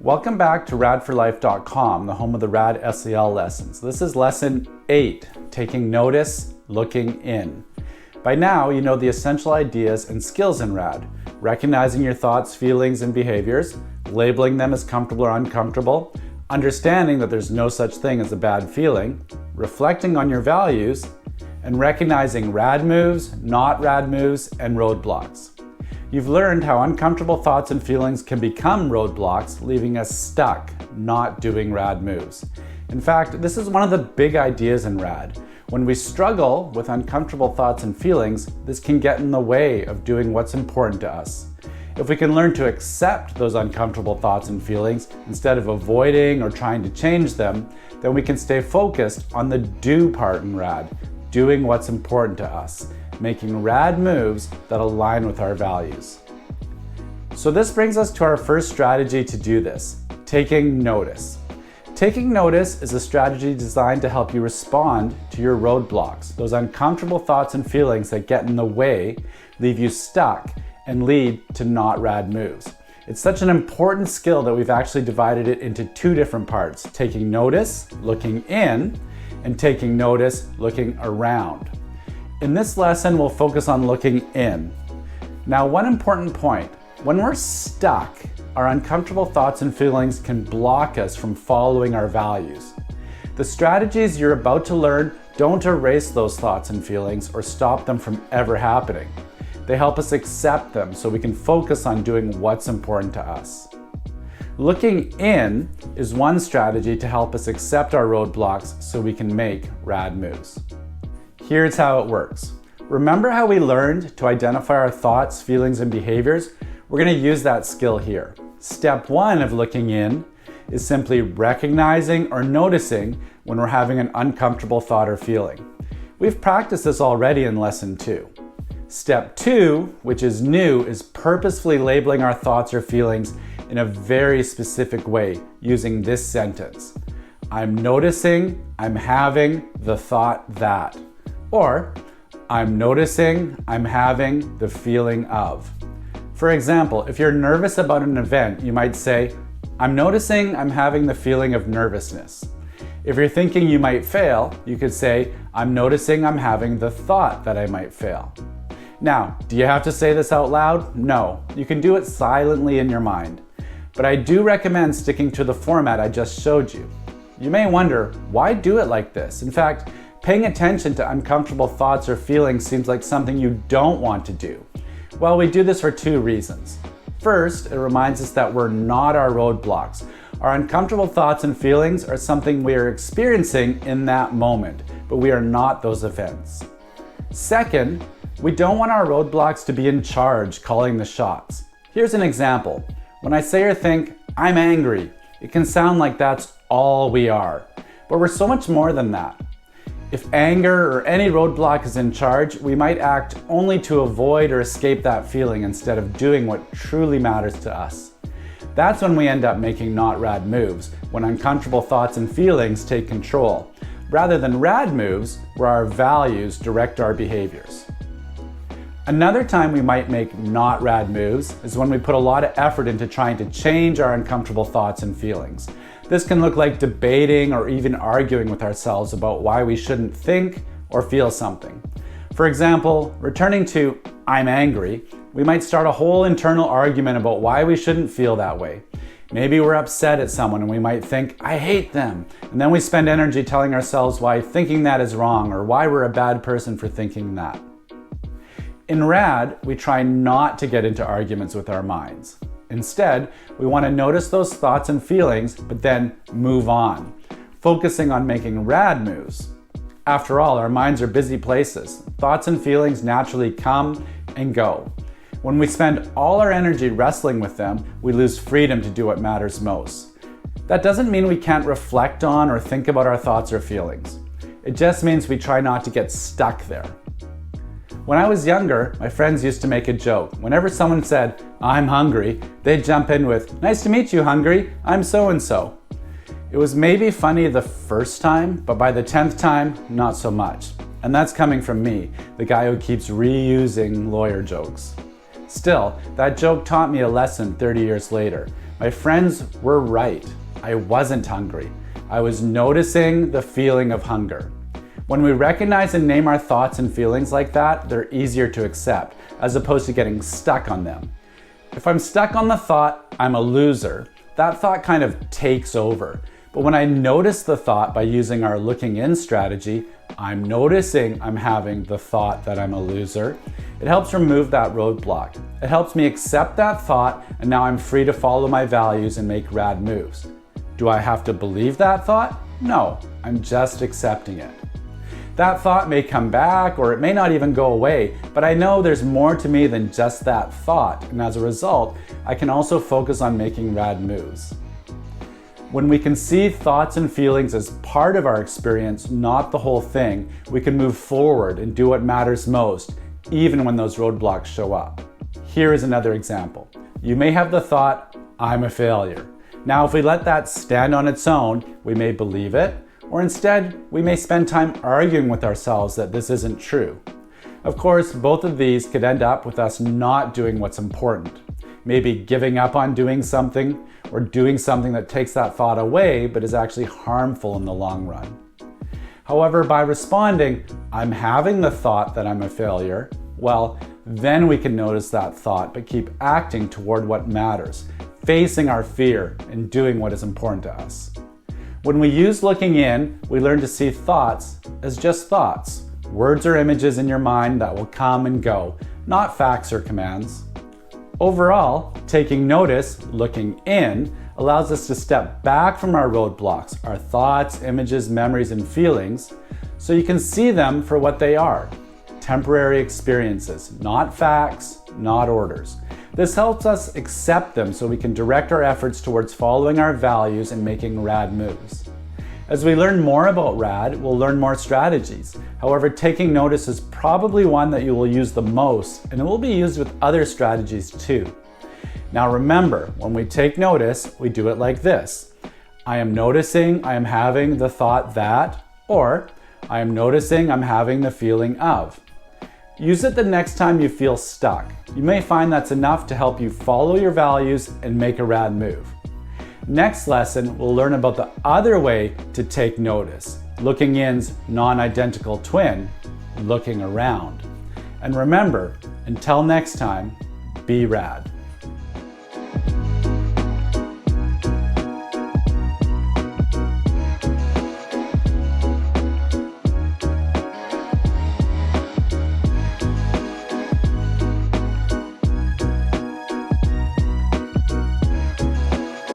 Welcome back to radforlife.com, the home of the RAD SEL Lessons. This is lesson 8, taking notice, looking in. By now, you know the essential ideas and skills in RAD, recognizing your thoughts, feelings, and behaviors, labeling them as comfortable or uncomfortable, understanding that there's no such thing as a bad feeling, reflecting on your values, and recognizing RAD moves, not RAD moves, and roadblocks. You've learned how uncomfortable thoughts and feelings can become roadblocks, leaving us stuck, not doing RAD moves. In fact, this is one of the big ideas in RAD. When we struggle with uncomfortable thoughts and feelings, this can get in the way of doing what's important to us. If we can learn to accept those uncomfortable thoughts and feelings instead of avoiding or trying to change them, then we can stay focused on the do part in RAD, doing what's important to us, making RAD moves that align with our values. So this brings us to our first strategy to do this, taking notice. Taking notice is a strategy designed to help you respond to your roadblocks, those uncomfortable thoughts and feelings that get in the way, leave you stuck, and lead to not RAD moves. It's such an important skill that we've actually divided it into two different parts, taking notice, looking in, and taking notice, looking around. In this lesson, we'll focus on looking in. Now, one important point, when we're stuck, our uncomfortable thoughts and feelings can block us from following our values. The strategies you're about to learn don't erase those thoughts and feelings or stop them from ever happening. They help us accept them so we can focus on doing what's important to us. Looking in is one strategy to help us accept our roadblocks so we can make RAD moves. Here's how it works. Remember how we learned to identify our thoughts, feelings, and behaviors? We're going to use that skill here. Step 1 of looking in is simply recognizing or noticing when we're having an uncomfortable thought or feeling. We've practiced this already in lesson 2. Step 2, which is new, is purposefully labeling our thoughts or feelings in a very specific way using this sentence. I'm noticing I'm having the thought that. Or, I'm noticing I'm having the feeling of. For example, if you're nervous about an event, you might say, I'm noticing I'm having the feeling of nervousness. If you're thinking you might fail, you could say, I'm noticing I'm having the thought that I might fail. Now, do you have to say this out loud? No, you can do it silently in your mind. But I do recommend sticking to the format I just showed you. You may wonder, why do it like this? In fact, paying attention to uncomfortable thoughts or feelings seems like something you don't want to do. Well, we do this for two reasons. First, it reminds us that we're not our roadblocks. Our uncomfortable thoughts and feelings are something we are experiencing in that moment, but we are not those events. Second, we don't want our roadblocks to be in charge, calling the shots. Here's an example. When I say or think, I'm angry, it can sound like that's all we are, but we're so much more than that. If anger or any roadblock is in charge, we might act only to avoid or escape that feeling instead of doing what truly matters to us. That's when we end up making not RAD moves, when uncomfortable thoughts and feelings take control, rather than RAD moves where our values direct our behaviors. Another time we might make not RAD moves is when we put a lot of effort into trying to change our uncomfortable thoughts and feelings. This can look like debating or even arguing with ourselves about why we shouldn't think or feel something. For example, returning to I'm angry, we might start a whole internal argument about why we shouldn't feel that way. Maybe we're upset at someone and we might think, I hate them. And then we spend energy telling ourselves why thinking that is wrong or why we're a bad person for thinking that. In RAD, we try not to get into arguments with our minds. Instead, we want to notice those thoughts and feelings, but then move on, focusing on making RAD moves. After all, our minds are busy places. Thoughts and feelings naturally come and go. When we spend all our energy wrestling with them, we lose freedom to do what matters most. That doesn't mean we can't reflect on or think about our thoughts or feelings. It just means we try not to get stuck there. When I was younger, my friends used to make a joke. Whenever someone said, I'm hungry, they'd jump in with, nice to meet you, hungry, I'm so-and-so. It was maybe funny the first time, but by the 10th time, not so much. And that's coming from me, the guy who keeps reusing lawyer jokes. Still, that joke taught me a lesson 30 years later. My friends were right. I wasn't hungry. I was noticing the feeling of hunger. When we recognize and name our thoughts and feelings like that, they're easier to accept, as opposed to getting stuck on them. If I'm stuck on the thought, I'm a loser, that thought kind of takes over. But when I notice the thought by using our looking in strategy, I'm noticing I'm having the thought that I'm a loser. It helps remove that roadblock. It helps me accept that thought, and now I'm free to follow my values and make rad moves. Do I have to believe that thought? No, I'm just accepting it. That thought may come back, or it may not even go away, but I know there's more to me than just that thought, and as a result, I can also focus on making rad moves. When we can see thoughts and feelings as part of our experience, not the whole thing, we can move forward and do what matters most, even when those roadblocks show up. Here is another example. You may have the thought, I'm a failure. Now, if we let that stand on its own, we may believe it, or instead, we may spend time arguing with ourselves that this isn't true. Of course, both of these could end up with us not doing what's important. Maybe giving up on doing something, or doing something that takes that thought away but is actually harmful in the long run. However, by responding, I'm having the thought that I'm a failure, well, then we can notice that thought but keep acting toward what matters, facing our fear and doing what is important to us. When we use looking in, we learn to see thoughts as just thoughts, words or images in your mind that will come and go, not facts or commands. Overall, taking notice, looking in, allows us to step back from our roadblocks, our thoughts, images, memories, and feelings, so you can see them for what they are, temporary experiences, not facts, not orders. This helps us accept them so we can direct our efforts towards following our values and making rad moves. As we learn more about rad, we'll learn more strategies. However, taking notice is probably one that you will use the most, and it will be used with other strategies too. Now remember, when we take notice, we do it like this. I am noticing I am having the thought that, or I am noticing I'm having the feeling of. Use it the next time you feel stuck. You may find that's enough to help you follow your values and make a rad move. Next lesson, we'll learn about the other way to take notice, looking in's non-identical twin, looking around. And remember, until next time, be rad.